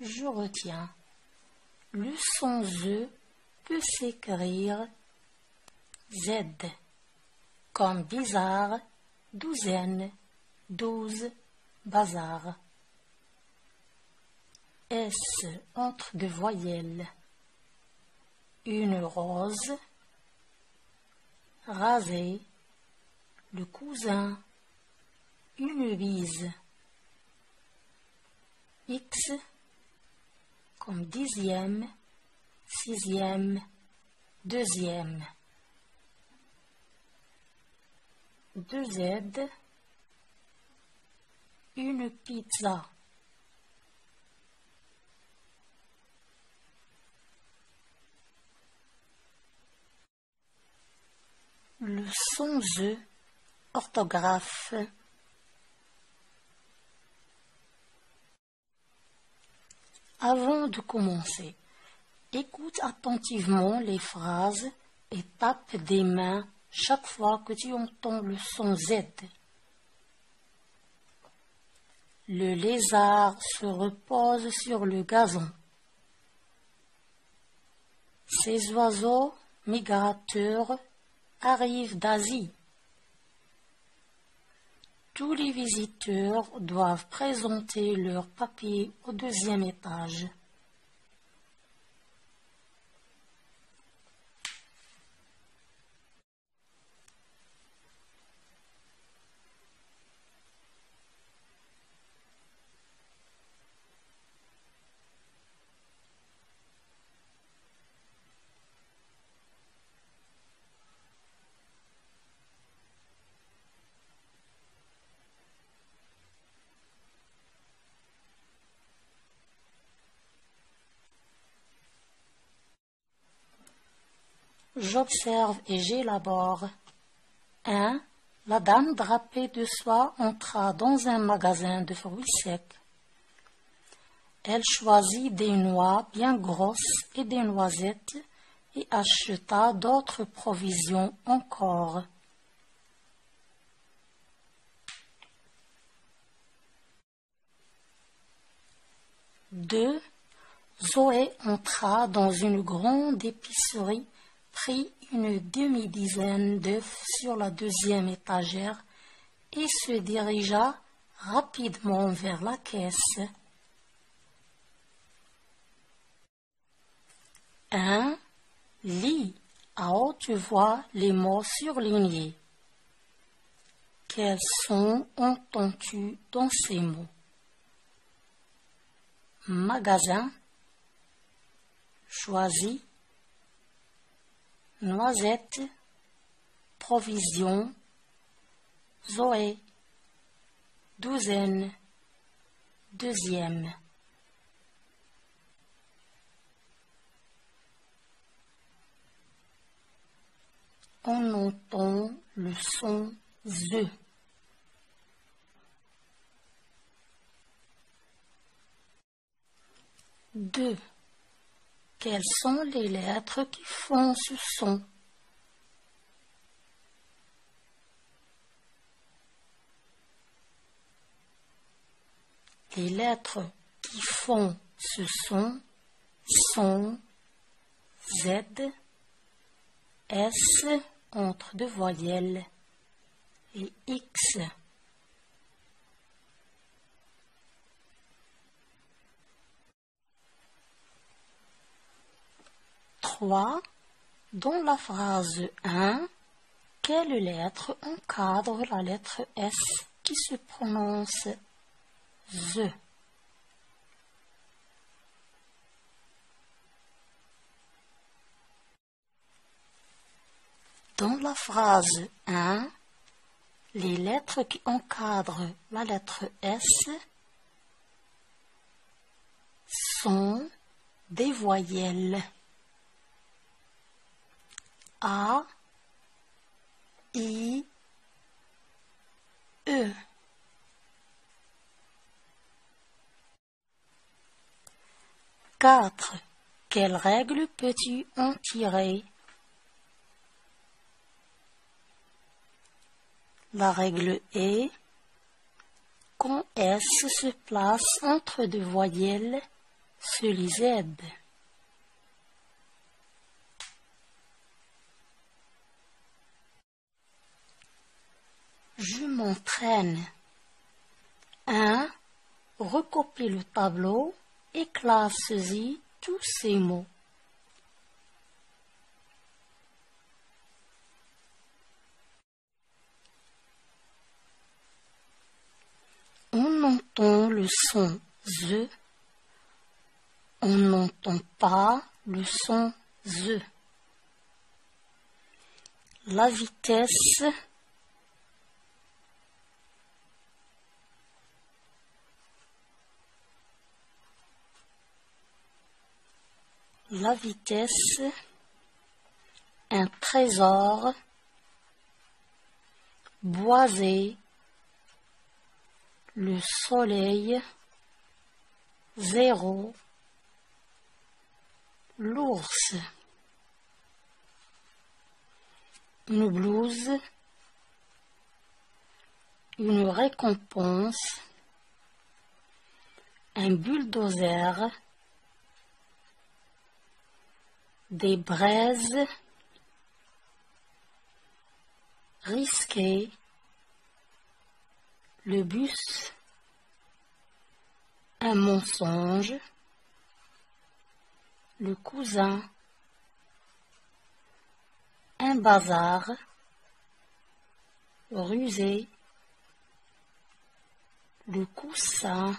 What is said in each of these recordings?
je retiens. Le son Z peut s'écrire Z, comme bizarre, douzaine, 12, bazar. S entre deux voyelles. Une rose, rasé, le cousin, une bise. X comme dixième, sixième, deuxième. 2Z, une pizza. Le son Z, orthographe. Avant de commencer, écoute attentivement les phrases et tape des mains chaque fois que tu entends le son Z. Le lézard se repose sur le gazon. Ces oiseaux migrateurs arrivent d'Asie. Tous les visiteurs doivent présenter leurs papiers au deuxième étage. J'observe et j'élabore. 1. La dame drapée de soie entra dans un magasin de fruits secs. Elle choisit des noix bien grosses et des noisettes et acheta d'autres provisions encore. Deux. Zoé entra dans une grande épicerie, prit une demi-dizaine d'œufs sur la deuxième étagère et se dirigea rapidement vers la caisse. 1. Lis à haute voix les mots surlignés. Quels sons entends-tu dans ces mots? Magasin, choisi, noisette, provision, Zoé, douzaine, deuxième. On entend le son Z. Deux. Quelles sont les lettres qui font ce son? Les lettres qui font ce son sont Z, S entre deux voyelles et X. 3. Dans la phrase 1, quelle lettre encadre la lettre S qui se prononce Z? Dans la phrase 1, les lettres qui encadrent la lettre S sont des voyelles. A, I, E. Quatre. Quelle règle peux-tu en tirer? La règle est, quand S se place entre deux voyelles, Celui Z. Je m'entraîne. 1. Recopie le tableau et classe-y tous ces mots. On entend le son Z. On n'entend pas le son Z. La vitesse un trésor, boisé, le soleil, 0, l'ours, une blouse, une récompense, un bulldozer, des braises, risqué, le bus, un mensonge, le cousin, un bazar, rusé, le coussin,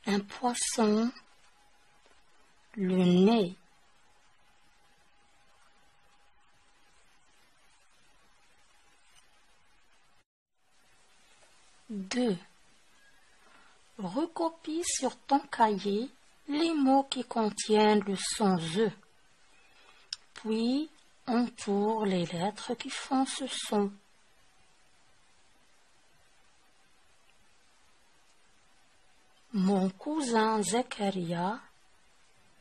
un poisson, le nez. Deux. Recopie sur ton cahier les mots qui contiennent le son Z. Puis entoure les lettres qui font ce son. Mon cousin Zakaria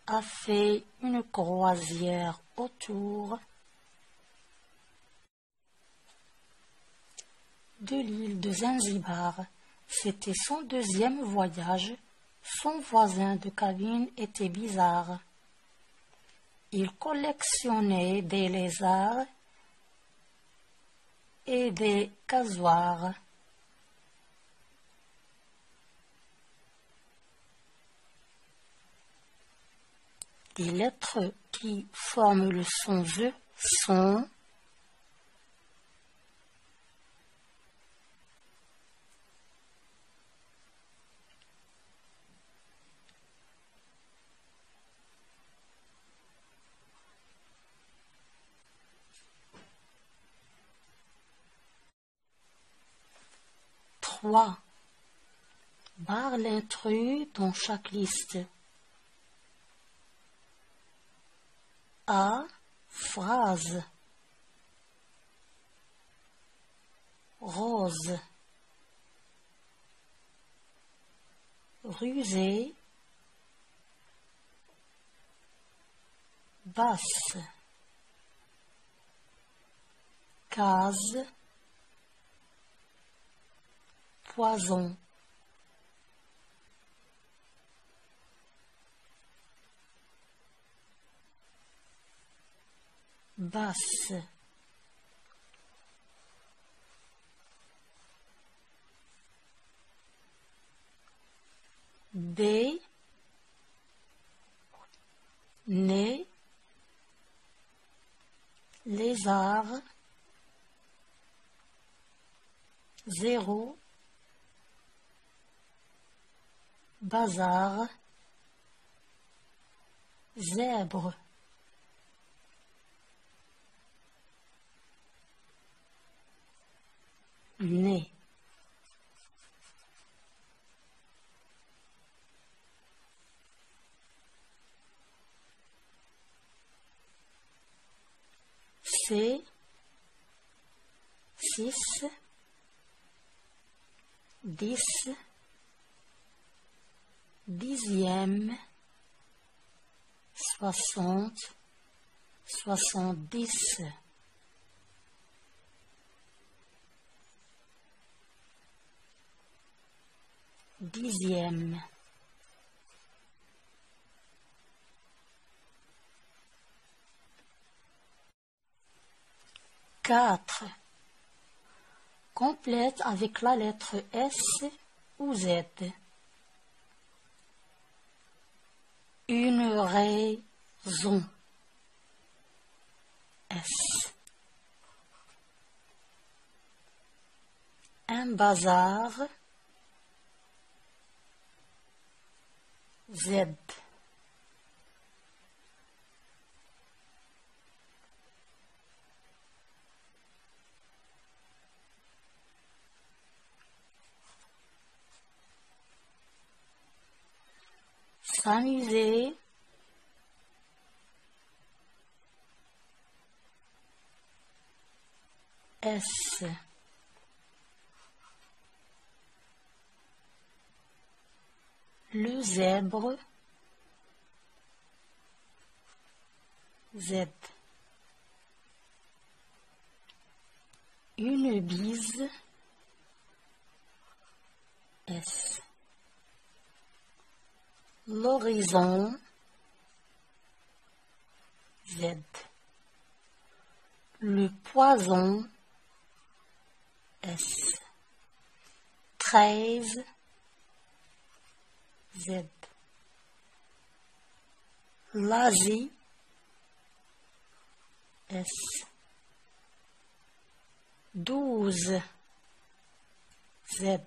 a fait une croisière autour de l'île de Zanzibar. C'était son deuxième voyage. Son voisin de cabine était bizarre. Il collectionnait des lézards et des casuars. Les lettres qui forment le son Z sont trois. Barre l'intrus dans chaque liste. A. Phrase. Rose. Rusé. Basse. Case. Poison. Basse. B. Nez. Lézard. 0. Bazar. Zèbre. Nez. C. 6. 10. Dixième. 60. 70. Dixième. 4. Complète avec la lettre S ou Z. Une raison. S. Un bazar. Z. S'amuser. S. Le zèbre. Z. Une bise. S. L'horizon. Z. Le poison. S. 13. Z. L'Asie. S. 12. Z.